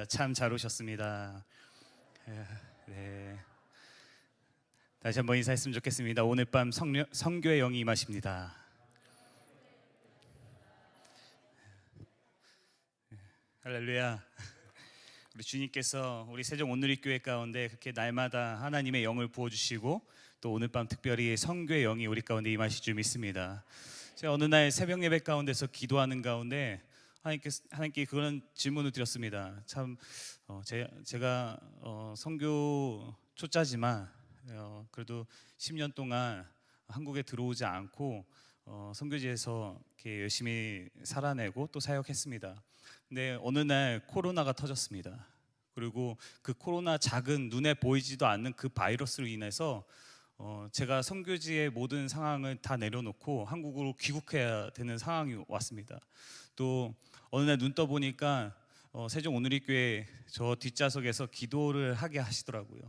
참 잘 오셨습니다. 네. 다시 한번 인사했으면 좋겠습니다. 오늘 밤 성교의 영이 임하십니다. 할렐루야. 우리 주님께서 우리 세종 온누리교회 가운데 그렇게 날마다 하나님의 영을 부어주시고 또 오늘 밤 특별히 성교의 영이 우리 가운데 임하실 줄 믿습니다. 제가 어느 날 새벽 예배 가운데서 기도하는 가운데 하나님께 그런 질문을 드렸습니다. 참 제가 선교 초짜지만 그래도 10년 동안 한국에 들어오지 않고 선교지에서 이렇게 열심히 살아내고 또 사역했습니다. 근데 어느 날 코로나가 터졌습니다. 그리고 그 코로나 작은 눈에 보이지도 않는 그 바이러스로 인해서 제가 선교지의 모든 상황을 다 내려놓고 한국으로 귀국해야 되는 상황이 왔습니다. 또 어느 날 눈 떠 보니까 세종 온누리교회 저 뒷좌석에서 기도를 하게 하시더라고요.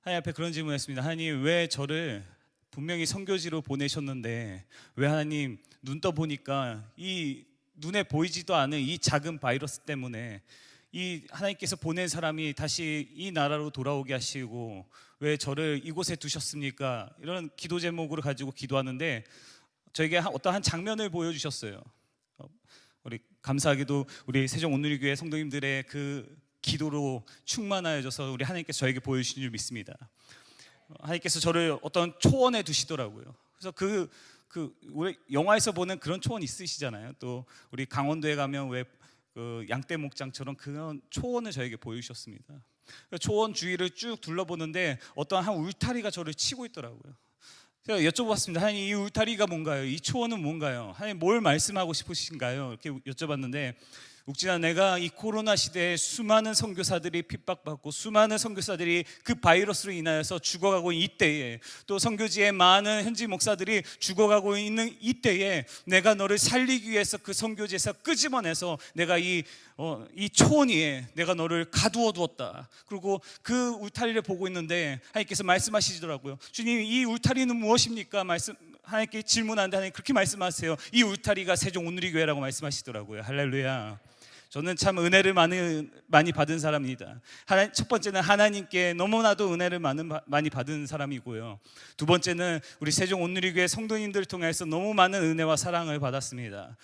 하나님 앞에 그런 질문했습니다. 하나님, 왜 저를 분명히 선교지로 보내셨는데 왜 하나님 눈 떠 보니까 이 눈에 보이지도 않은 이 작은 바이러스 때문에 이 하나님께서 보낸 사람이 다시 이 나라로 돌아오게 하시고 왜 저를 이곳에 두셨습니까? 이런 기도 제목으로 가지고 기도하는데 저에게 어떤 한 장면을 보여주셨어요. 우리 감사하게도 우리 세종 온누리교회 성도님들의 그 기도로 충만하여져서 우리 하나님께서 저에게 보여주신 줄 믿습니다. 하나님께서 저를 어떤 초원에 두시더라고요. 그래서 우리 영화에서 보는 그런 초원 있으시잖아요. 또 우리 강원도에 가면 왜 그 양떼 목장처럼 그런 초원을 저에게 보여주셨습니다. 초원 주위를 쭉 둘러보는데 어떤 한 울타리가 저를 치고 있더라고요. 제가 여쭤봤습니다. 하나님, 이 울타리가 뭔가요? 이 초원은 뭔가요? 하나님, 뭘 말씀하고 싶으신가요? 이렇게 여쭤봤는데 욱진아, 내가 이 코로나 시대에 수많은 선교사들이 핍박받고 수많은 선교사들이 그 바이러스로 인하여서 죽어가고 있는 이때에 또 선교지의 많은 현지 목사들이 죽어가고 있는 이때에 내가 너를 살리기 위해서 그 선교지에서 끄집어내서 내가 이 초원 위에 내가 너를 가두어 두었다. 그리고 그 울타리를 보고 있는데 하나님께서 말씀하시더라고요. 주님, 이 울타리는 무엇입니까? 하나님께 질문하는데 하나님 그렇게 말씀하세요. 이 울타리가 세종 온누리교회라고 말씀하시더라고요. 할렐루야. 저는 참 은혜를 많이 받은 사람입니다. 첫 번째는 하나님께 너무나도 은혜를 많이 받은 사람이고요. 두 번째는 우리 세종 온누리교회 성도님들을 통해서 너무 많은 은혜와 사랑을 받았습니다.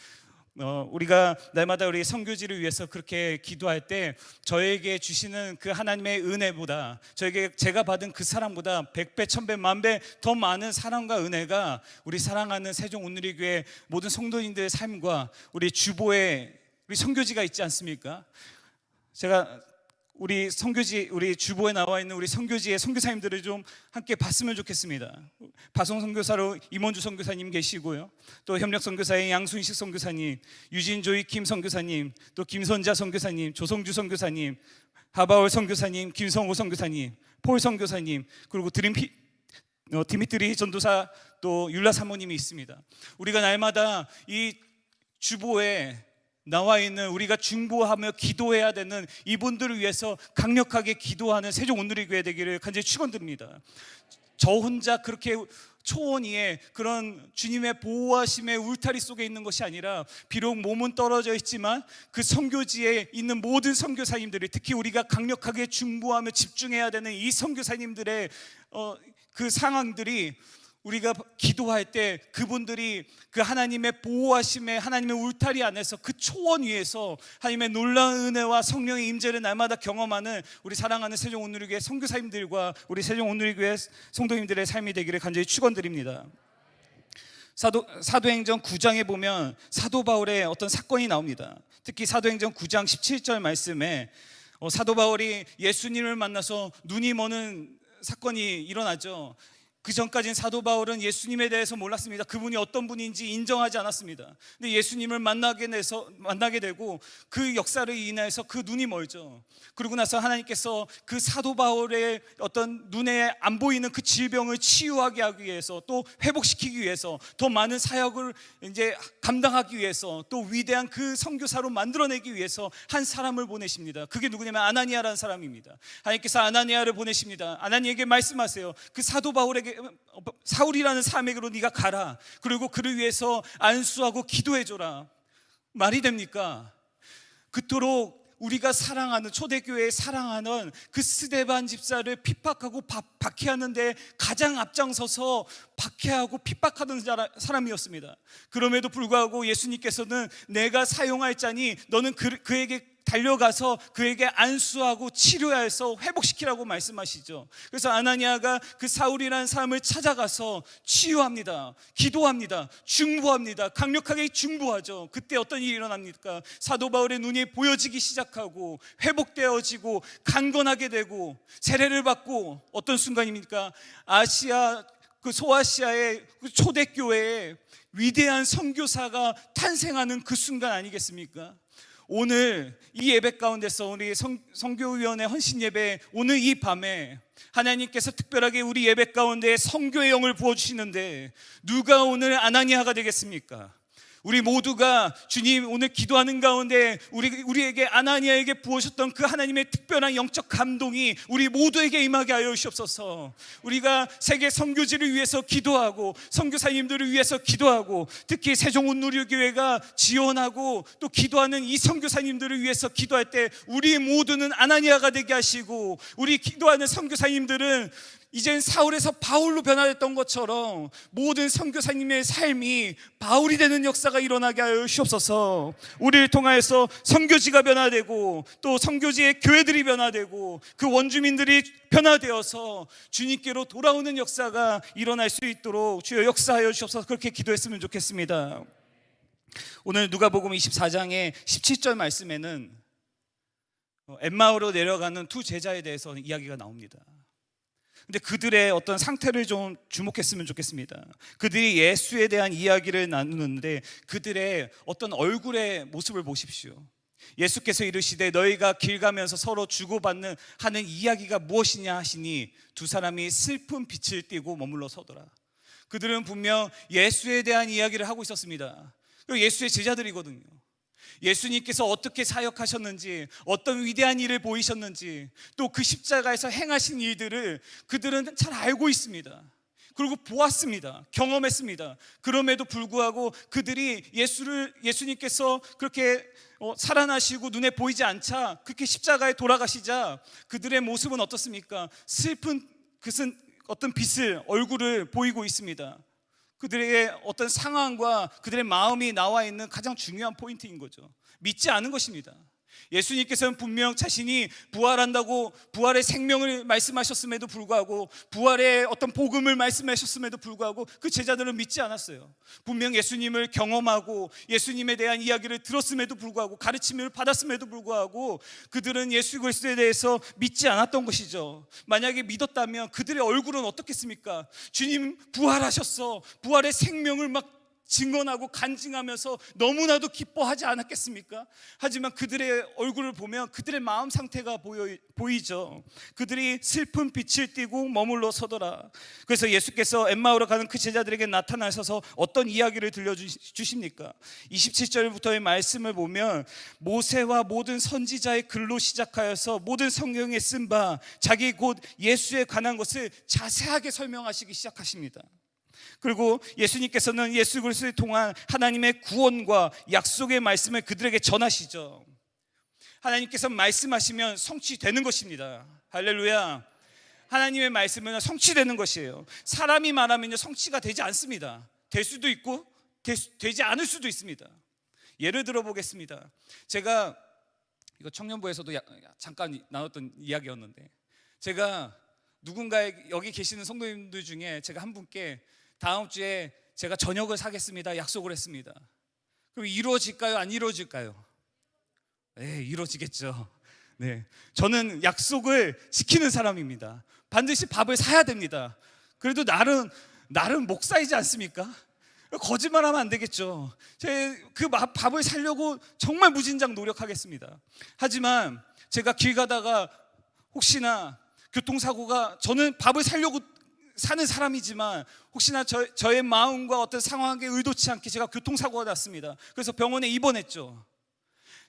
우리가 날마다 우리 선교지를 위해서 그렇게 기도할 때 저에게 주시는 그 하나님의 은혜보다 제가 받은 그 사랑보다 100배, 1000배, 만배 더 많은 사랑과 은혜가 우리 사랑하는 세종 온누리교회 모든 성도님들의 삶과 우리 주보에 우리 선교지가 있지 않습니까? 제가 우리 주보에 나와 있는 우리 선교지의 선교사님들을 좀 함께 봤으면 좋겠습니다. 파송 선교사로 임원주 선교사님 계시고요. 또 협력 선교사의 양순식 선교사님, 유진 조이 김 선교사님, 또 김선자 선교사님, 조성주 선교사님, 하바올 선교사님, 김성호 선교사님, 폴 선교사님, 그리고 디미트리 전도사 또 율라 사모님이 있습니다. 우리가 날마다 이 주보에 나와 있는 우리가 중보하며 기도해야 되는 이분들을 위해서 강력하게 기도하는 세종 온누리교회 되기를 간절히 축원드립니다. 저 혼자 그렇게 초원 위에 그런 주님의 보호하심의 울타리 속에 있는 것이 아니라 비록 몸은 떨어져 있지만 그 선교지에 있는 모든 선교사님들이 특히 우리가 강력하게 중보하며 집중해야 되는 이 선교사님들의 그 상황들이 우리가 기도할 때 그분들이 그 하나님의 보호하심의 하나님의 울타리 안에서 그 초원 위에서 하나님의 놀라운 은혜와 성령의 임재를 날마다 경험하는 우리 사랑하는 세종 온누리교회 선교사님들과 우리 세종 온누리교회 성도님들의 삶이 되기를 간절히 축원드립니다. 사도행전 9장에 보면 사도 바울의 어떤 사건이 나옵니다. 특히 사도행전 9장 17절 말씀에 사도 바울이 예수님을 만나서 눈이 머는 사건이 일어나죠. 그 전까지는 사도 바울은 예수님에 대해서 몰랐습니다. 그분이 어떤 분인지 인정하지 않았습니다. 근데 예수님을 만나게 되고 그 역사를 인해서 그 눈이 멀죠. 그러고 나서 하나님께서 그 사도 바울의 어떤 눈에 안 보이는 그 질병을 치유하게 하기 위해서 또 회복시키기 위해서 더 많은 사역을 이제 감당하기 위해서 또 위대한 그 선교사로 만들어내기 위해서 한 사람을 보내십니다. 그게 누구냐면 아나니아라는 사람입니다. 하나님께서 아나니아를 보내십니다. 아나니에게 말씀하세요. 그 사도 바울에게 사울이라는 사람에게로 네가 가라. 그리고 그를 위해서 안수하고 기도해줘라. 말이 됩니까? 그토록 우리가 사랑하는 초대교회에 사랑하는 그 스데반 집사를 핍박하고 박해하는데 가장 앞장서서 박해하고 핍박하던 사람이었습니다. 그럼에도 불구하고 예수님께서는 내가 사용할 자니 너는 그에게 달려가서 그에게 안수하고 치료해서 회복시키라고 말씀하시죠. 그래서 아나니아가 그 사울이라는 사람을 찾아가서 치유합니다. 기도합니다. 중보합니다. 강력하게 중보하죠. 그때 어떤 일이 일어납니까? 사도 바울의 눈이 보여지기 시작하고 회복되어지고 강건하게 되고 세례를 받고 어떤 순간입니까? 아시아 그 소아시아의 그 초대교회에 위대한 선교사가 탄생하는 그 순간 아니겠습니까? 오늘 이 예배 가운데서 우리 선교위원회 헌신 예배 오늘 이 밤에 하나님께서 특별하게 우리 예배 가운데 선교의 영을 부어주시는데 누가 오늘 아나니아가 되겠습니까? 우리 모두가 주님 오늘 기도하는 가운데 우리에게 아나니아에게 부으셨던 그 하나님의 특별한 영적 감동이 우리 모두에게 임하게 하여 주시옵소서. 우리가 세계 선교지를 위해서 기도하고 선교사님들을 위해서 기도하고 특히 세종온누리교회가 지원하고 또 기도하는 이 선교사님들을 위해서 기도할 때 우리 모두는 아나니아가 되게 하시고 우리 기도하는 선교사님들은 이젠 사울에서 바울로 변화됐던 것처럼 모든 선교사님의 삶이 바울이 되는 역사가 일어나게 하여 주옵소서. 우리를 통하여서 선교지가 변화되고 또 선교지의 교회들이 변화되고 그 원주민들이 변화되어서 주님께로 돌아오는 역사가 일어날 수 있도록 주여 역사하여 주옵소서. 그렇게 기도했으면 좋겠습니다. 오늘 누가복음 24장의 17절 말씀에는 엠마오로 내려가는 두 제자에 대해서 이야기가 나옵니다. 근데 그들의 어떤 상태를 좀 주목했으면 좋겠습니다. 그들이 예수에 대한 이야기를 나누는데 그들의 어떤 얼굴의 모습을 보십시오. 예수께서 이르시되 너희가 길 가면서 서로 주고받는 하는 이야기가 무엇이냐 하시니 두 사람이 슬픈 빛을 띠고 머물러 서더라. 그들은 분명 예수에 대한 이야기를 하고 있었습니다. 예수의 제자들이거든요. 예수님께서 어떻게 사역하셨는지, 어떤 위대한 일을 보이셨는지, 또 그 십자가에서 행하신 일들을 그들은 잘 알고 있습니다. 그리고 보았습니다. 경험했습니다. 그럼에도 불구하고 그들이 예수님께서 그렇게 살아나시고 눈에 보이지 않자 그렇게 십자가에 돌아가시자 그들의 모습은 어떻습니까? 슬픈 그슨 어떤 빛을 얼굴을 보이고 있습니다. 그들의 어떤 상황과 그들의 마음이 나와 있는 가장 중요한 포인트인 거죠. 믿지 않은 것입니다. 예수님께서는 분명 자신이 부활한다고 부활의 생명을 말씀하셨음에도 불구하고 부활의 어떤 복음을 말씀하셨음에도 불구하고 그 제자들은 믿지 않았어요. 분명 예수님을 경험하고 예수님에 대한 이야기를 들었음에도 불구하고 가르침을 받았음에도 불구하고 그들은 예수 그리스도에 대해서 믿지 않았던 것이죠. 만약에 믿었다면 그들의 얼굴은 어떻겠습니까? 주님 부활하셨어. 부활의 생명을 막 증언하고 간증하면서 너무나도 기뻐하지 않았겠습니까? 하지만 그들의 얼굴을 보면 그들의 마음 상태가 보이죠. 그들이 슬픈 빛을 띠고 머물러 서더라. 그래서 예수께서 엠마오로 가는 그 제자들에게 나타나셔서 어떤 이야기를 들려주십니까? 27절부터의 말씀을 보면 모세와 모든 선지자의 글로 시작하여서 모든 성경에 쓴 바 자기 곧 예수에 관한 것을 자세하게 설명하시기 시작하십니다. 그리고 예수님께서는 예수 그리스도를 통한 하나님의 구원과 약속의 말씀을 그들에게 전하시죠. 하나님께서 말씀하시면 성취되는 것입니다. 할렐루야. 하나님의 말씀은 성취되는 것이에요. 사람이 말하면 성취가 되지 않습니다. 될 수도 있고 되지 않을 수도 있습니다. 예를 들어 보겠습니다. 제가 이거 청년부에서도 잠깐 나눴던 이야기였는데 제가 누군가의 여기 계시는 성도님들 중에 제가 한 분께 다음 주에 제가 저녁을 사겠습니다 약속을 했습니다. 그럼 이루어질까요? 안 이루어질까요? 네, 이루어지겠죠. 네, 저는 약속을 지키는 사람입니다. 반드시 밥을 사야 됩니다. 그래도 나름 목사이지 않습니까? 거짓말하면 안 되겠죠. 그 밥을 사려고 정말 무진장 노력하겠습니다. 하지만 제가 길 가다가 혹시나 교통사고가, 저는 밥을 사려고 사는 사람이지만 혹시나 저의 마음과 어떤 상황에 의도치 않게 제가 교통사고가 났습니다. 그래서 병원에 입원했죠.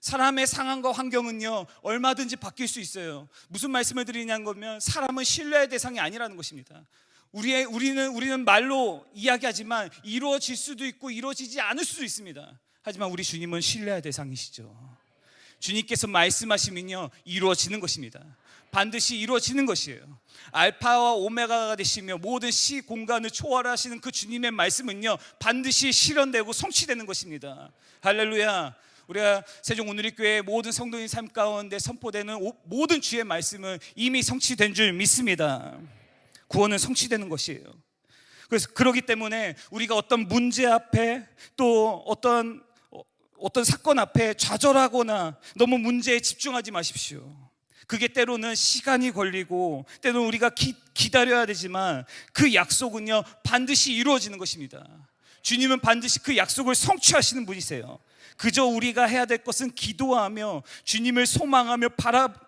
사람의 상황과 환경은요 얼마든지 바뀔 수 있어요. 무슨 말씀을 드리냐면 사람은 신뢰의 대상이 아니라는 것입니다. 우리는 말로 이야기하지만 이루어질 수도 있고 이루어지지 않을 수도 있습니다. 하지만 우리 주님은 신뢰의 대상이시죠. 주님께서 말씀하시면요 이루어지는 것입니다. 반드시 이루어지는 것이에요. 알파와 오메가가 되시며 모든 시 공간을 초월하시는 그 주님의 말씀은요 반드시 실현되고 성취되는 것입니다. 할렐루야. 우리가 세종 온누리교회 모든 성도인 삶 가운데 선포되는 모든 주의 말씀은 이미 성취된 줄 믿습니다. 구원은 성취되는 것이에요. 그래서 그렇기 때문에 우리가 어떤 문제 앞에 또 어떤 사건 앞에 좌절하거나 너무 문제에 집중하지 마십시오. 그게 때로는 시간이 걸리고 때로는 우리가 기다려야 되지만 그 약속은요 반드시 이루어지는 것입니다. 주님은 반드시 그 약속을 성취하시는 분이세요. 그저 우리가 해야 될 것은 기도하며 주님을 소망하며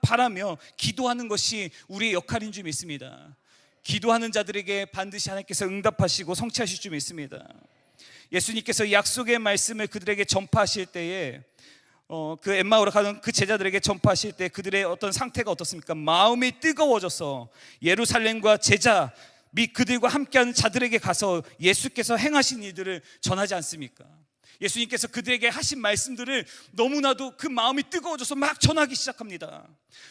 바라며 기도하는 것이 우리의 역할인 줄 믿습니다. 기도하는 자들에게 반드시 하나님께서 응답하시고 성취하실 줄 믿습니다. 예수님께서 약속의 말씀을 그들에게 전파하실 때에 그 엠마오로 가는 그 제자들에게 전파하실 때 그들의 어떤 상태가 어떻습니까? 마음이 뜨거워져서 예루살렘과 제자 및 그들과 함께하는 자들에게 가서 예수께서 행하신 일들을 전하지 않습니까? 예수님께서 그들에게 하신 말씀들을 너무나도 그 마음이 뜨거워져서 막 전하기 시작합니다.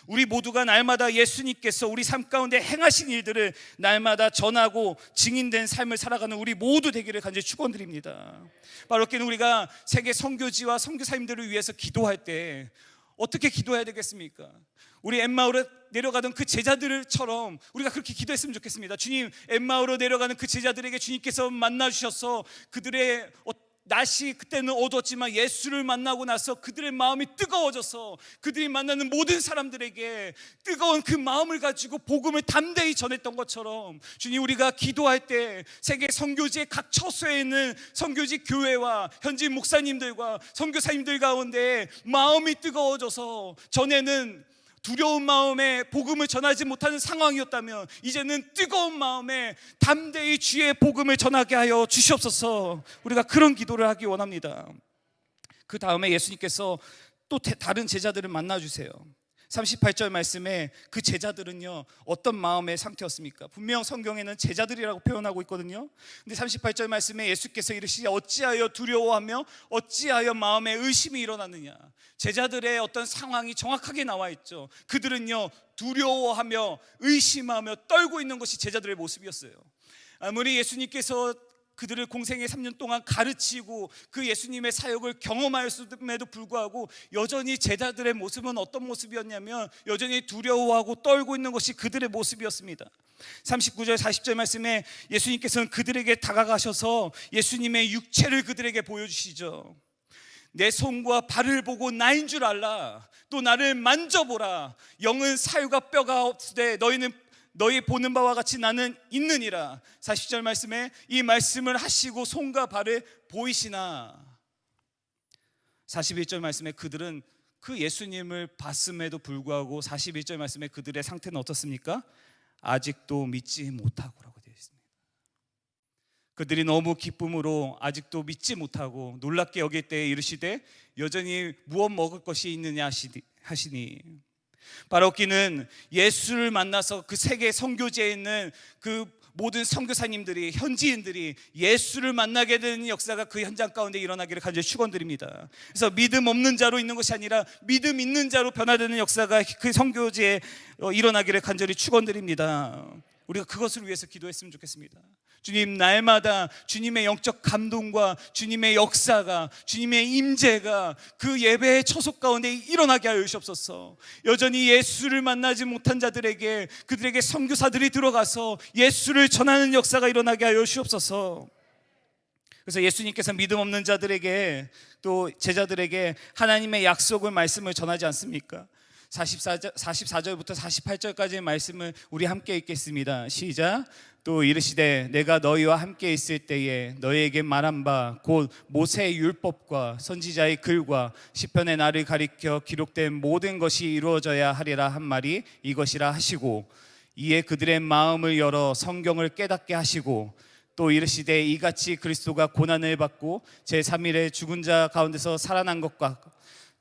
우리 모두가 날마다 예수님께서 우리 삶 가운데 행하신 일들을 날마다 전하고 증인된 삶을 살아가는 우리 모두 되기를 간절히 축원드립니다. 바로 이렇게 우리가 세계 선교지와 선교사님들을 위해서 기도할 때 어떻게 기도해야 되겠습니까? 우리 엠마오로 내려가던 그 제자들처럼 우리가 그렇게 기도했으면 좋겠습니다. 주님, 엠마오로 내려가는 그 제자들에게 주님께서 만나 주셔서 그들의 날씨 그때는 어두웠지만 예수를 만나고 나서 그들의 마음이 뜨거워져서 그들이 만나는 모든 사람들에게 뜨거운 그 마음을 가지고 복음을 담대히 전했던 것처럼 주님, 우리가 기도할 때 세계 선교지의 각 처소에 있는 선교지 교회와 현지 목사님들과 선교사님들 가운데 마음이 뜨거워져서 전에는 두려운 마음에 복음을 전하지 못하는 상황이었다면 이제는 뜨거운 마음에 담대히 주의 복음을 전하게 하여 주시옵소서. 우리가 그런 기도를 하기 원합니다. 그 다음에 예수님께서 또 다른 제자들을 만나주세요. 38절 말씀에 그 제자들은요 어떤 마음의 상태였습니까? 분명 성경에는 제자들이라고 표현하고 있거든요. 근데 38절 말씀에 예수께서 이르시되 어찌하여 두려워하며 어찌하여 마음에 의심이 일어나느냐. 제자들의 어떤 상황이 정확하게 나와 있죠. 그들은요 두려워하며 의심하며 떨고 있는 것이 제자들의 모습이었어요. 아무리 예수님께서 그들을 공생의 3년 동안 가르치고 그 예수님의 사역을 경험하였음에도 불구하고 여전히 제자들의 모습은 어떤 모습이었냐면 여전히 두려워하고 떨고 있는 것이 그들의 모습이었습니다. 39절 40절 말씀에 예수님께서는 그들에게 다가가셔서 예수님의 육체를 그들에게 보여주시죠. 내 손과 발을 보고 나인 줄 알라. 또 나를 만져보라. 영은 살과 뼈가 없으되 너희 보는 바와 같이 나는 있느니라. 40절 말씀에 이 말씀을 하시고 손과 발을 보이시나. 41절 말씀에 그들은 그 예수님을 봤음에도 불구하고 41절 말씀에 그들의 상태는 어떻습니까? 아직도 믿지 못하고라고 되어 있습니다. 그들이 너무 기쁨으로 아직도 믿지 못하고 놀랍게 여길 때에 이르시되 여전히 무엇 먹을 것이 있느냐 하시니. 바로기는 예수를 만나서 그 세계 선교지에 있는 그 모든 선교사님들이 현지인들이 예수를 만나게 되는 역사가 그 현장 가운데 일어나기를 간절히 축원드립니다. 그래서 믿음 없는 자로 있는 것이 아니라 믿음 있는 자로 변화되는 역사가 그 선교지에 일어나기를 간절히 축원드립니다. 우리가 그것을 위해서 기도했으면 좋겠습니다. 주님, 날마다 주님의 영적 감동과 주님의 역사가, 주님의 임재가 그 예배의 처속 가운데 일어나게 하여 주시옵소서. 여전히 예수를 만나지 못한 자들에게, 그들에게 선교사들이 들어가서 예수를 전하는 역사가 일어나게 하여 주시옵소서. 그래서 예수님께서 믿음 없는 자들에게 또 제자들에게 하나님의 약속을 말씀을 전하지 않습니까? 44절부터 48절까지의 말씀을 우리 함께 읽겠습니다. 시작. 또 이르시되 내가 너희와 함께 있을 때에 너희에게 말한 바 곧 모세의 율법과 선지자의 글과 시편의 나를 가리켜 기록된 모든 것이 이루어져야 하리라 한 말이 이것이라 하시고 이에 그들의 마음을 열어 성경을 깨닫게 하시고 또 이르시되 이같이 그리스도가 고난을 받고 제3일에 죽은 자 가운데서 살아난 것과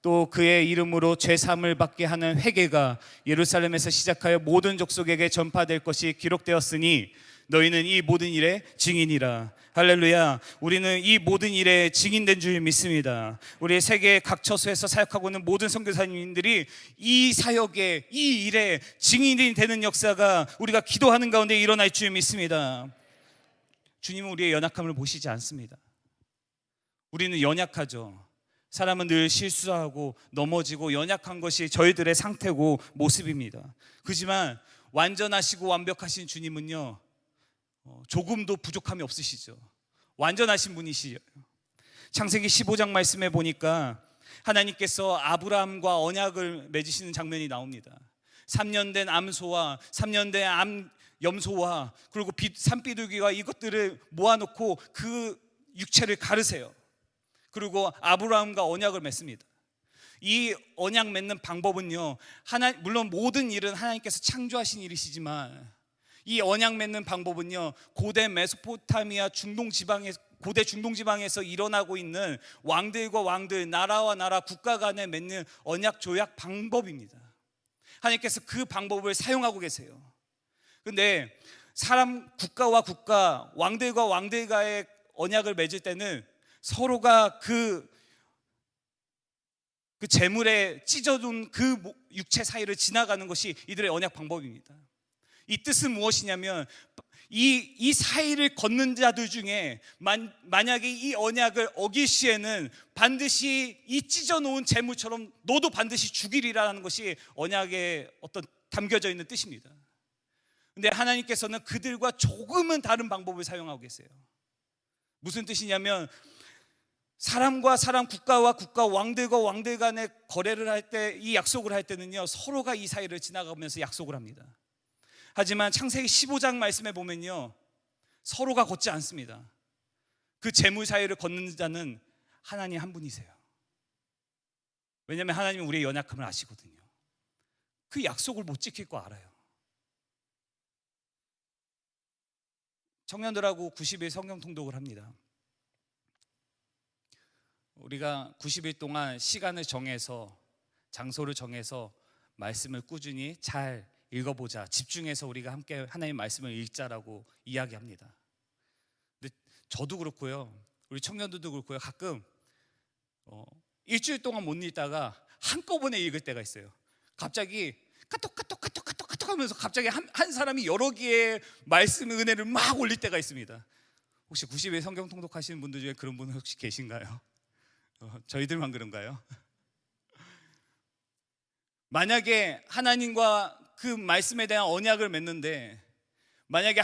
또 그의 이름으로 죄사함을 받게 하는 회개가 예루살렘에서 시작하여 모든 족속에게 전파될 것이 기록되었으니 너희는 이 모든 일의 증인이라. 할렐루야. 우리는 이 모든 일에 증인된 줄 믿습니다. 우리 세계 각 처소에서 사역하고 있는 모든 선교사님들이 이 사역에, 이 일에 증인이 되는 역사가 우리가 기도하는 가운데 일어날 줄 믿습니다. 주님은 우리의 연약함을 보시지 않습니다. 우리는 연약하죠. 사람은 늘 실수하고 넘어지고 연약한 것이 저희들의 상태고 모습입니다. 그렇지만 완전하시고 완벽하신 주님은요, 조금도 부족함이 없으시죠. 완전하신 분이시죠. 창세기 15장 말씀에 보니까 하나님께서 아브라함과 언약을 맺으시는 장면이 나옵니다. 3년 된 암소와 3년 된 염소와 그리고 산비둘기와 이것들을 모아놓고 그 육체를 가르세요. 그리고 아브라함과 언약을 맺습니다. 이 언약 맺는 방법은요, 물론 모든 일은 하나님께서 창조하신 일이시지만 이 언약 맺는 방법은요, 고대 메소포타미아 고대 중동 지방에서 일어나고 있는 왕들과 왕들, 나라와 나라, 국가 간에 맺는 언약 조약 방법입니다. 하나님께서 그 방법을 사용하고 계세요. 그런데 국가와 국가, 왕들과 왕들과의 언약을 맺을 때는 서로가 그 재물에 찢어둔 그 육체 사이를 지나가는 것이 이들의 언약 방법입니다. 이 뜻은 무엇이냐면 이 사이를 걷는 자들 중에 만약에 이 언약을 어길 시에는 반드시 이 찢어놓은 재물처럼 너도 반드시 죽이리라는 것이 언약에 어떤 담겨져 있는 뜻입니다. 근데 하나님께서는 그들과 조금은 다른 방법을 사용하고 계세요. 무슨 뜻이냐면 사람과 사람, 국가와 국가, 왕들과 왕들 간의 거래를 할 때, 이 약속을 할 때는요, 서로가 이 사이를 지나가면서 약속을 합니다. 하지만 창세기 15장 말씀에 보면요, 서로가 걷지 않습니다. 그 재물 사이를 걷는 자는 하나님 한 분이세요. 왜냐하면 하나님은 우리의 연약함을 아시거든요. 그 약속을 못 지킬 거 알아요. 청년들하고 90일 성경 통독을 합니다. 우리가 90일 동안 시간을 정해서, 장소를 정해서 말씀을 꾸준히 잘 읽어보자, 집중해서 우리가 함께 하나님의 말씀을 읽자라고 이야기합니다. 근데 저도 그렇고요, 우리 청년들도 그렇고요, 가끔 일주일 동안 못 읽다가 한꺼번에 읽을 때가 있어요. 갑자기 카톡 하면서 갑자기 한 사람이 여러 개의 말씀 은혜를 막 올릴 때가 있습니다. 혹시 90일 성경 통독하시는 분들 중에 그런 분 혹시 계신가요? 저희들만 그런가요? 만약에 하나님과 그 말씀에 대한 언약을 맺는데, 만약에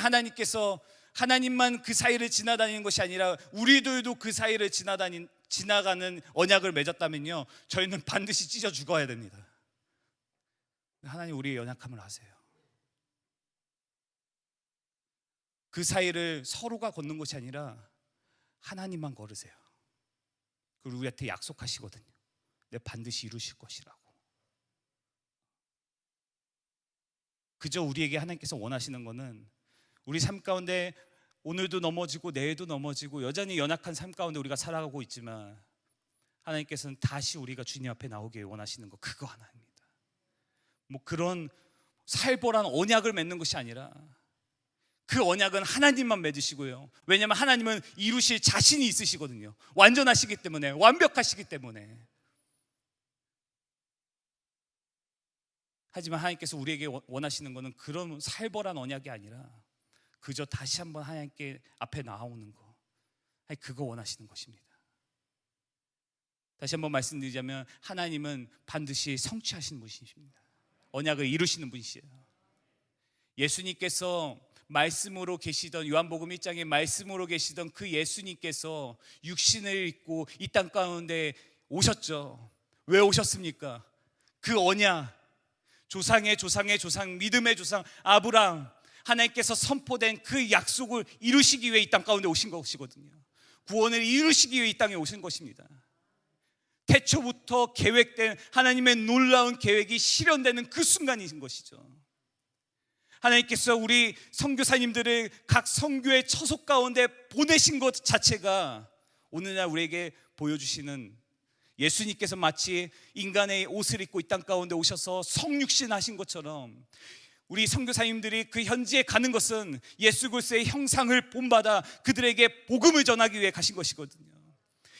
하나님만 그 사이를 지나다니는 것이 아니라 우리들도 그 사이를 지나가는 언약을 맺었다면요, 저희는 반드시 찢어 죽어야 됩니다. 하나님 우리의 연약함을 아세요. 그 사이를 서로가 걷는 것이 아니라 하나님만 걸으세요. 그리고 우리한테 약속하시거든요. 내 반드시 이루실 것이라고. 그저 우리에게 하나님께서 원하시는 것은 우리 삶 가운데 오늘도 넘어지고 내일도 넘어지고 여전히 연약한 삶 가운데 우리가 살아가고 있지만, 하나님께서는 다시 우리가 주님 앞에 나오길 원하시는 것, 그거 하나입니다. 뭐 그런 살벌한 언약을 맺는 것이 아니라 그 언약은 하나님만 맺으시고요. 왜냐하면 하나님은 이루실 자신이 있으시거든요. 완전하시기 때문에, 완벽하시기 때문에. 하지만 하나님께서 우리에게 원하시는 것은 그런 살벌한 언약이 아니라 그저 다시 한번 하나님께 앞에 나오는 거, 그거 원하시는 것입니다. 다시 한번 말씀드리자면 하나님은 반드시 성취하시는 분이십니다. 언약을 이루시는 분이시에요. 예수님께서 말씀으로 계시던, 요한복음 1장에 말씀으로 계시던 그 예수님께서 육신을 입고 이 땅 가운데 오셨죠. 왜 오셨습니까? 그 언약, 조상의 조상의 조상, 믿음의 조상 아브라함, 하나님께서 선포된 그 약속을 이루시기 위해 이 땅 가운데 오신 것이거든요. 구원을 이루시기 위해 이 땅에 오신 것입니다. 태초부터 계획된 하나님의 놀라운 계획이 실현되는 그 순간인 것이죠. 하나님께서 우리 선교사님들을 각 선교의 처속 가운데 보내신 것 자체가 오늘날 우리에게 보여주시는, 예수님께서 마치 인간의 옷을 입고 이 땅 가운데 오셔서 성육신 하신 것처럼 우리 선교사님들이 그 현지에 가는 것은 예수 그리스도의 형상을 본받아 그들에게 복음을 전하기 위해 가신 것이거든요.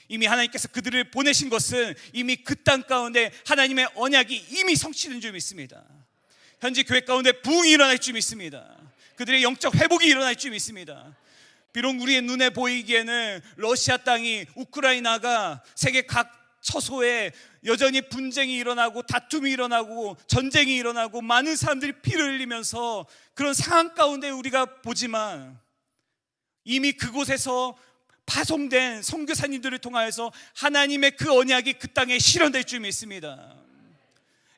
이미 하나님께서 그들을 보내신 것은 이미 그 땅 가운데 하나님의 언약이 이미 성취된 줄 믿습니다. 현지 교회 가운데 부흥이 일어날 줄 믿습니다. 그들의 영적 회복이 일어날 줄 믿습니다. 비록 우리의 눈에 보이기에는 러시아 땅이, 우크라이나가 세계 각 처소에 여전히 분쟁이 일어나고 다툼이 일어나고 전쟁이 일어나고 많은 사람들이 피를 흘리면서 그런 상황 가운데 우리가 보지만 이미 그곳에서 파송된 선교사님들을 통하여서 하나님의 그 언약이 그 땅에 실현될 줄 믿습니다.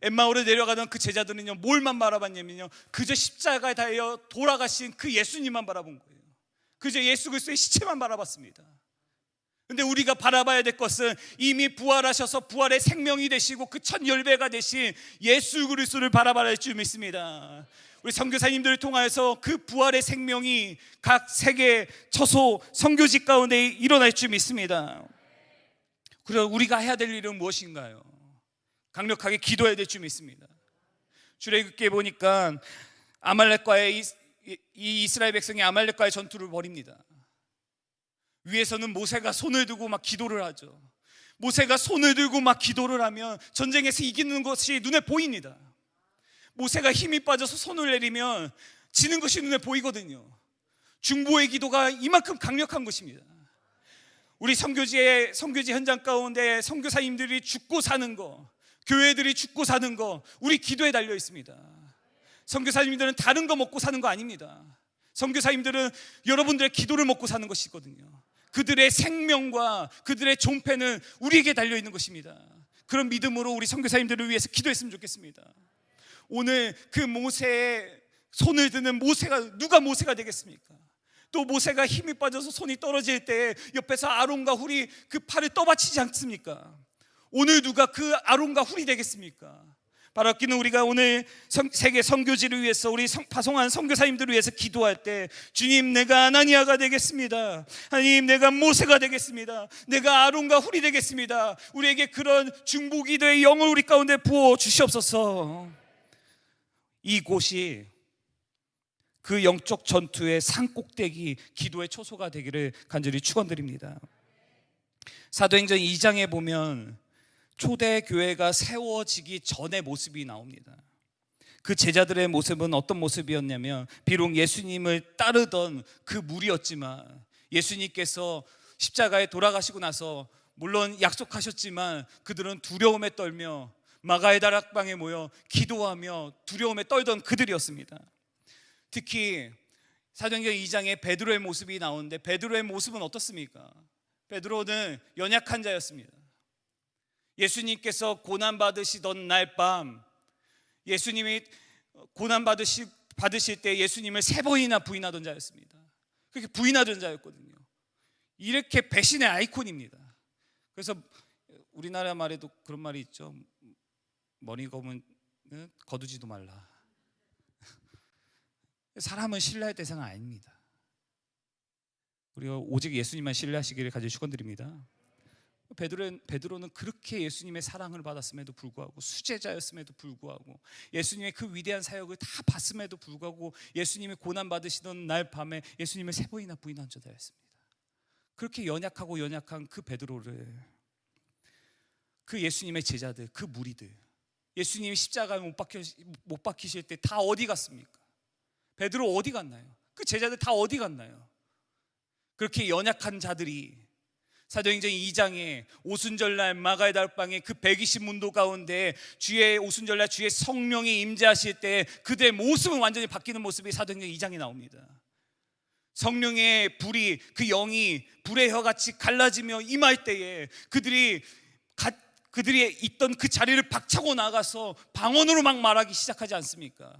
엠마오로 내려가던 그 제자들은요, 뭘만 바라봤냐면요, 그저 십자가에 달려 돌아가신 그 예수님만 바라본 거예요. 그저 예수 그리스도의 시체만 바라봤습니다. 근데 우리가 바라봐야 될 것은 이미 부활하셔서 부활의 생명이 되시고 그 첫 열배가 되신 예수 그리스도를 바라봐야 할 줄 믿습니다. 우리 선교사님들을 통하여서 그 부활의 생명이 각 세계 처소 선교지 가운데 일어날 줄 믿습니다. 그리고 우리가 해야 될 일은 무엇인가요? 강력하게 기도해야 될 줄 믿습니다. 출애굽기에 보니까 아말렉과의 이 이스라엘 백성이 아말렉과의 전투를 벌입니다. 위에서는 모세가 손을 들고 막 기도를 하죠. 모세가 손을 들고 막 기도를 하면 전쟁에서 이기는 것이 눈에 보입니다. 모세가 힘이 빠져서 손을 내리면 지는 것이 눈에 보이거든요. 중보의 기도가 이만큼 강력한 것입니다. 우리 선교지 현장 가운데 선교사님들이 죽고 사는 거, 교회들이 죽고 사는 거, 우리 기도에 달려 있습니다. 선교사님들은 다른 거 먹고 사는 거 아닙니다. 선교사님들은 여러분들의 기도를 먹고 사는 것이거든요. 그들의 생명과 그들의 존폐는 우리에게 달려 있는 것입니다. 그런 믿음으로 우리 선교사님들을 위해서 기도했으면 좋겠습니다. 오늘 그 모세의 손을 드는 모세가, 누가 모세가 되겠습니까? 또 모세가 힘이 빠져서 손이 떨어질 때 옆에서 아론과 훌이 그 팔을 떠받치지 않습니까? 오늘 누가 그 아론과 훌이 되겠습니까? 바라기는 우리가 오늘 세계 선교지를 위해서 우리 파송한 선교사님들을 위해서 기도할 때, 주님, 내가 아나니아가 되겠습니다. 하나님, 내가 모세가 되겠습니다. 내가 아론과 훌이 되겠습니다. 우리에게 그런 중보기도의 영을 우리 가운데 부어 주시옵소서. 이곳이 그 영적 전투의 산꼭대기, 기도의 초소가 되기를 간절히 축원드립니다. 사도행전 2장에 보면 초대 교회가 세워지기 전의 모습이 나옵니다. 그 제자들의 모습은 어떤 모습이었냐면, 비록 예수님을 따르던 그 무리였지만 예수님께서 십자가에 돌아가시고 나서 물론 약속하셨지만 그들은 두려움에 떨며 마가의 다락방에 모여 기도하며 두려움에 떨던 그들이었습니다. 특히 사도행전 2장에 베드로의 모습이 나오는데, 베드로의 모습은 어떻습니까? 베드로는 연약한 자였습니다. 예수님께서 고난받으시던 날 밤, 예수님이 고난받으실 때 예수님을 3번이나 부인하던 자였습니다. 그렇게 부인하던 자였거든요. 이렇게 배신의 아이콘입니다. 그래서 우리나라 말에도 그런 말이 있죠. 머리 검은 거두지도 말라. 사람은 신뢰할 대상은 아닙니다. 우리가 오직 예수님만 신뢰하시기를 간절히 축원드립니다. 베드로는 그렇게 예수님의 사랑을 받았음에도 불구하고, 수제자였음에도 불구하고, 예수님의 그 위대한 사역을 다 봤음에도 불구하고 예수님이 고난받으시던 날 밤에 예수님을 3번이나 부인한 자였습니다. 그렇게 연약한 그 베드로를, 그 예수님의 제자들, 그 무리들, 예수님이 십자가에 못 박히실 때 다 어디 갔습니까? 베드로 어디 갔나요? 그 제자들 다 어디 갔나요? 그렇게 연약한 자들이 사도행전 2장에 오순절날 마가의 다락방에 그 120문도 가운데 주의 오순절날 주의 성령이 임재하실 때 그들의 모습은 완전히 바뀌는 모습이 사도행전 2장에 나옵니다. 성령의 불이, 그 영이 불의 혀같이 갈라지며 임할 때에 그들이 있던 그 자리를 박차고 나가서 방언으로 막 말하기 시작하지 않습니까?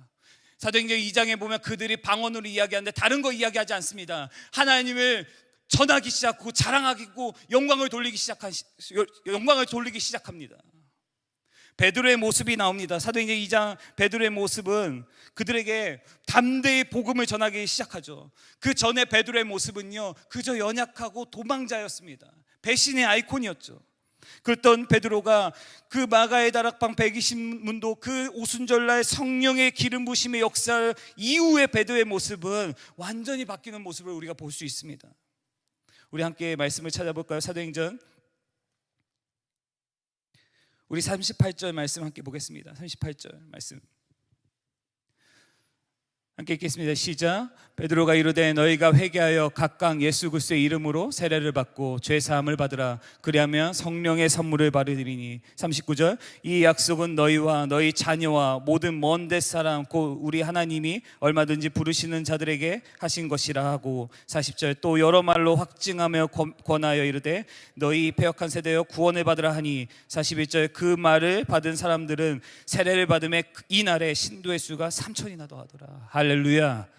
사도행전 2장에 보면 그들이 방언으로 이야기하는데 다른 거 이야기하지 않습니다. 하나님을 전하기 시작하고 자랑하고 영광을 돌리기 시작합니다. 베드로의 모습이 나옵니다. 사도행전 2장 베드로의 모습은 그들에게 담대히 복음을 전하기 시작하죠. 그 전에 베드로의 모습은요, 그저 연약하고 도망자였습니다. 배신의 아이콘이었죠. 그랬던 베드로가 그 마가의 다락방 120문도 그 오순절날 성령의 기름 부심의 역사 이후의 베드로의 모습은 완전히 바뀌는 모습을 우리가 볼 수 있습니다. 우리 함께 말씀을 찾아볼까요? 사도행전 우리 38절 말씀 함께 보겠습니다. 38절 말씀 함께 읽겠습니다. 시작. 베드로가 이르되 너희가 회개하여 각각 예수 그리스도의 이름으로 세례를 받고 죄 사함을 받으라. 그리하면 성령의 선물을 받으리니. 39절. 이 약속은 너희와 너희 자녀와 모든 먼 데 사람 곧 우리 하나님이 얼마든지 부르시는 자들에게 하신 것이라 하고. 40절. 또 여러 말로 확증하며 권하여 이르되 너희 패역한 세대여 구원을 받으라 하니. 41절. 그 말을 받은 사람들은 세례를 받음에 이날에 신도의 수가 3천이나 더하더라. 할렐루야.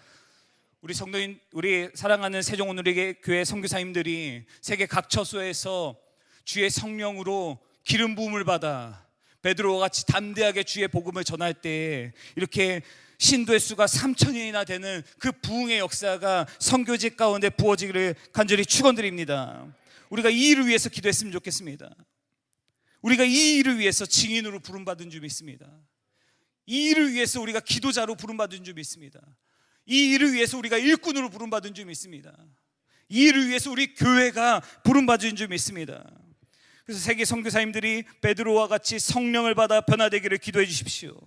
우리 성도인, 우리 사랑하는 세종오누리교회 선교사님들이 세계 각 처소에서 주의 성령으로 기름 부음을 받아 베드로와 같이 담대하게 주의 복음을 전할 때 이렇게 신도의 수가 3천인이나 되는 그 부흥의 역사가 선교지 가운데 부어지기를 간절히 축원드립니다. 우리가 이 일을 위해서 기도했으면 좋겠습니다. 우리가 이 일을 위해서 증인으로 부름받은 줄 믿습니다. 이 일을 위해서 우리가 기도자로 부름받은 줄 믿습니다. 이 일을 위해서 우리가 일꾼으로 부름받은 줄 믿습니다. 이 일을 위해서 우리 교회가 부름받은 줄 믿습니다. 그래서 세계 선교사님들이 베드로와 같이 성령을 받아 변화되기를 기도해 주십시오.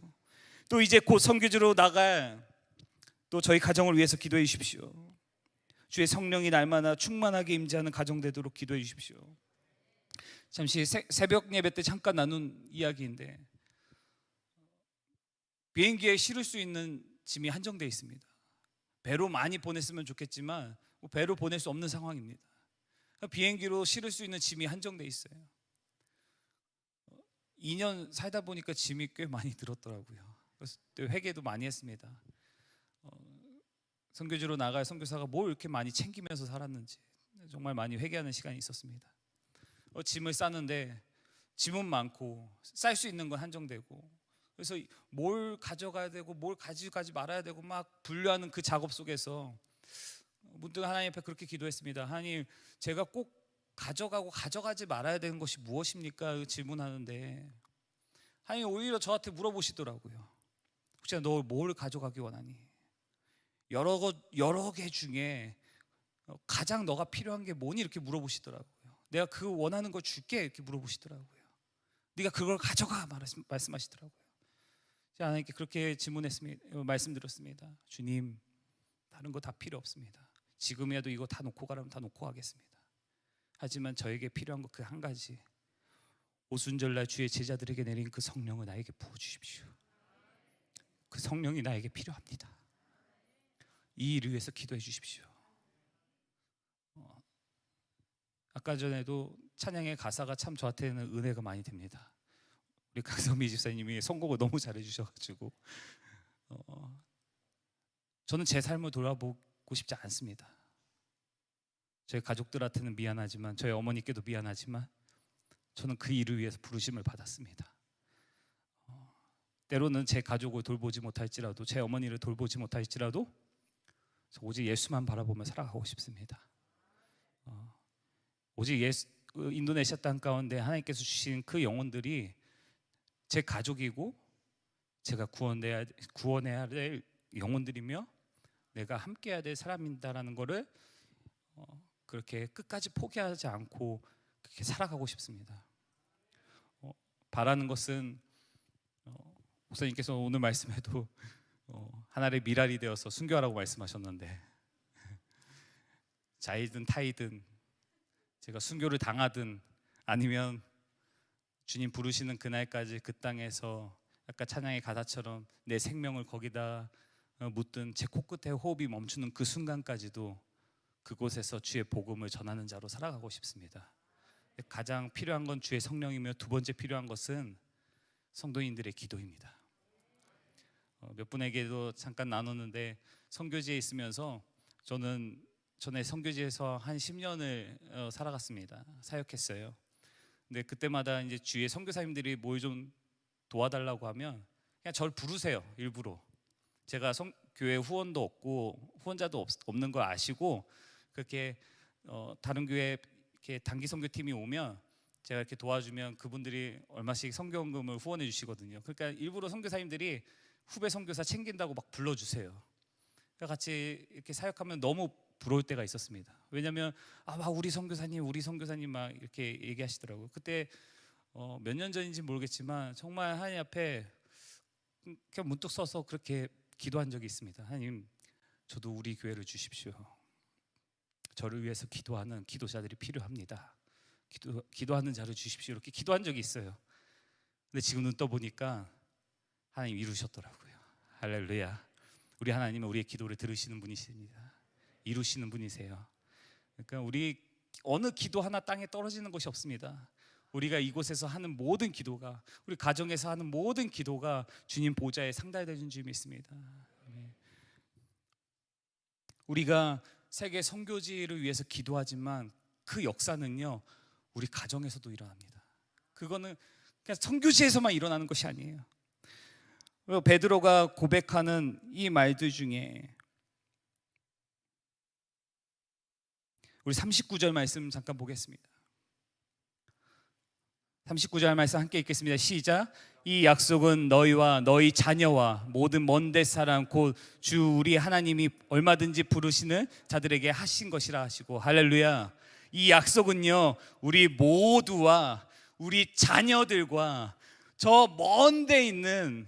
또 이제 곧 선교지로 나갈 또 저희 가정을 위해서 기도해 주십시오. 주의 성령이 날마다 충만하게 임재하는 가정 되도록 기도해 주십시오. 잠시 새벽 예배 때 잠깐 나눈 이야기인데 비행기에 실을 수 있는 짐이 한정되어 있습니다. 배로 많이 보냈으면 좋겠지만 배로 보낼 수 없는 상황입니다. 비행기로 실을 수 있는 짐이 한정되어 있어요. 2년 살다 보니까 짐이 꽤 많이 늘었더라고요. 그래서 회개도 많이 했습니다. 선교지로 나갈 선교사가 뭘 이렇게 많이 챙기면서 살았는지 정말 많이 회개하는 시간이 있었습니다. 짐을 싸는데 짐은 많고 쌀 수 있는 건 한정되고, 그래서 뭘 가져가야 되고 뭘 가져가지 말아야 되고 막 분류하는 그 작업 속에서 문득 하나님 앞에 그렇게 기도했습니다. 하나님, 제가 꼭 가져가고 가져가지 말아야 되는 것이 무엇입니까? 질문하는데 하나님 오히려 저한테 물어보시더라고요. 혹시 너 뭘 가져가기 원하니? 여러 개 중에 가장 너가 필요한 게 뭐니? 이렇게 물어보시더라고요. 내가 그 원하는 거 줄게 이렇게 물어보시더라고요. 네가 그걸 가져가 말씀하시더라고요. 제가 하나님께 그렇게 질문했습니다. 말씀드렸습니다. 주님, 다른 거 다 필요 없습니다. 지금이라도 이거 다 놓고 가라면 다 놓고 가겠습니다. 하지만 저에게 필요한 거 그 한 가지, 오순절날 주의 제자들에게 내린 그 성령을 나에게 부어주십시오. 그 성령이 나에게 필요합니다. 이 일을 위해서 기도해 주십시오. 아까 전에도 찬양의 가사가 참 저한테는 은혜가 많이 됩니다. 우리 강성미 집사님이 선곡을 너무 잘해 주셔가지고 저는 제 삶을 돌아보고 싶지 않습니다. 저희 가족들한테는 미안하지만, 저희 어머니께도 미안하지만 저는 그 일을 위해서 부르심을 받았습니다. 때로는 제 가족을 돌보지 못할지라도, 제 어머니를 돌보지 못할지라도 오직 예수만 바라보며 살아가고 싶습니다. 오직 인도네시아 땅 가운데 하나님께서 주신 그 영혼들이 제 가족이고 제가 구원해야 될 영혼들이며 내가 함께해야 될 사람이다라는 것을 그렇게 끝까지 포기하지 않고 그렇게 살아가고 싶습니다. 바라는 것은 목사님께서 오늘 말씀에도 하나의 미랄이 되어서 순교하라고 말씀하셨는데, 자이든 타이든 제가 순교를 당하든 아니면 주님 부르시는 그날까지 그 땅에서 아까 찬양의 가사처럼 내 생명을 거기다 묻든 제 코끝에 호흡이 멈추는 그 순간까지도 그곳에서 주의 복음을 전하는 자로 살아가고 싶습니다. 가장 필요한 건 주의 성령이며 두 번째 필요한 것은 성도인들의 기도입니다. 몇 분에게도 잠깐 나눴는데 선교지에 있으면서 저는 전에 선교지에서 한 10년을 살아갔습니다. 사역했어요. 근데 그때마다 이제 주위에 선교사님들이 뭘 좀 도와달라고 하면 그냥 저를 부르세요. 일부러. 제가 교회 후원도 없고 후원자도 없는 걸 아시고 그렇게 다른 교회 이렇게 단기 선교팀이 오면 제가 이렇게 도와주면 그분들이 얼마씩 선교금을 후원해 주시거든요. 그러니까 일부러 선교사님들이 후배 선교사 챙긴다고 막 불러주세요. 그러니까 같이 이렇게 사역하면 너무 부러울 때가 있었습니다. 왜냐하면 막 우리 선교사님 막 이렇게 얘기하시더라고요. 그때 몇 년 전인지 모르겠지만 정말 하나님 앞에 그냥 문득 서서 그렇게 기도한 적이 있습니다. 하나님, 저도 우리 교회를 주십시오. 저를 위해서 기도하는 기도자들이 필요합니다. 기도하는 자를 주십시오. 이렇게 기도한 적이 있어요. 근데 지금 눈 떠보니까 하나님 이루셨더라고요. 할렐루야. 우리 하나님은 우리의 기도를 들으시는 분이십니다. 이루시는 분이세요. 그러니까 우리 어느 기도 하나 땅에 떨어지는 것이 없습니다. 우리가 이곳에서 하는 모든 기도가, 우리 가정에서 하는 모든 기도가 주님 보좌에 상달되는 줄 믿습니다. 우리가 세계 선교지를 위해서 기도하지만 그 역사는요, 우리 가정에서도 일어납니다. 그거는 그냥 선교지에서만 일어나는 것이 아니에요. 베드로가 고백하는 이 말들 중에 우리 39절 말씀 잠깐 보겠습니다. 39절 말씀 함께 읽겠습니다. 시작. 이 약속은 너희와 너희 자녀와 모든 먼데 사람 곧 주 우리 하나님이 얼마든지 부르시는 자들에게 하신 것이라 하시고, 할렐루야. 이 약속은요, 우리 모두와 우리 자녀들과 저 먼데 있는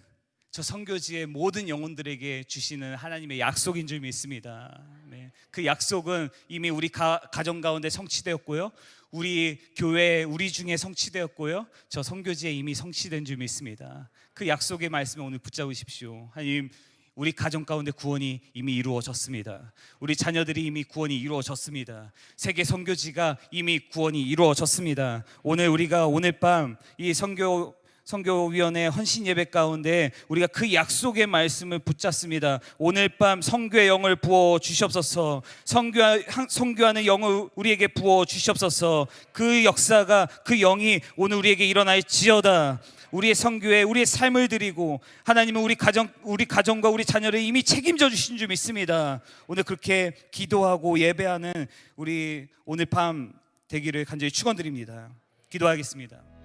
저 선교지의 모든 영혼들에게 주시는 하나님의 약속인 줄 믿습니다. 네. 그 약속은 이미 우리 가정 가운데 성취되었고요, 우리 교회 우리 중에 성취되었고요, 저 선교지에 이미 성취된 줄 믿습니다. 그 약속의 말씀을 오늘 붙잡으십시오. 하나님, 우리 가정 가운데 구원이 이미 이루어졌습니다. 우리 자녀들이 이미 구원이 이루어졌습니다. 세계 선교지가 이미 구원이 이루어졌습니다. 우리가 오늘 밤 이 선교위원회 헌신 예배 가운데 우리가 그 약속의 말씀을 붙잡습니다. 오늘 밤 선교의 영을 부어 주시옵소서. 선교하는 영을 우리에게 부어 주시옵소서. 그 역사가, 그 영이 오늘 우리에게 일어날지어다. 우리의 선교에 우리의 삶을 드리고 하나님은 우리 가정과 우리 자녀를 이미 책임져 주신 줄 믿습니다. 오늘 그렇게 기도하고 예배하는 우리 오늘 밤 되기를 간절히 축원드립니다. 기도하겠습니다.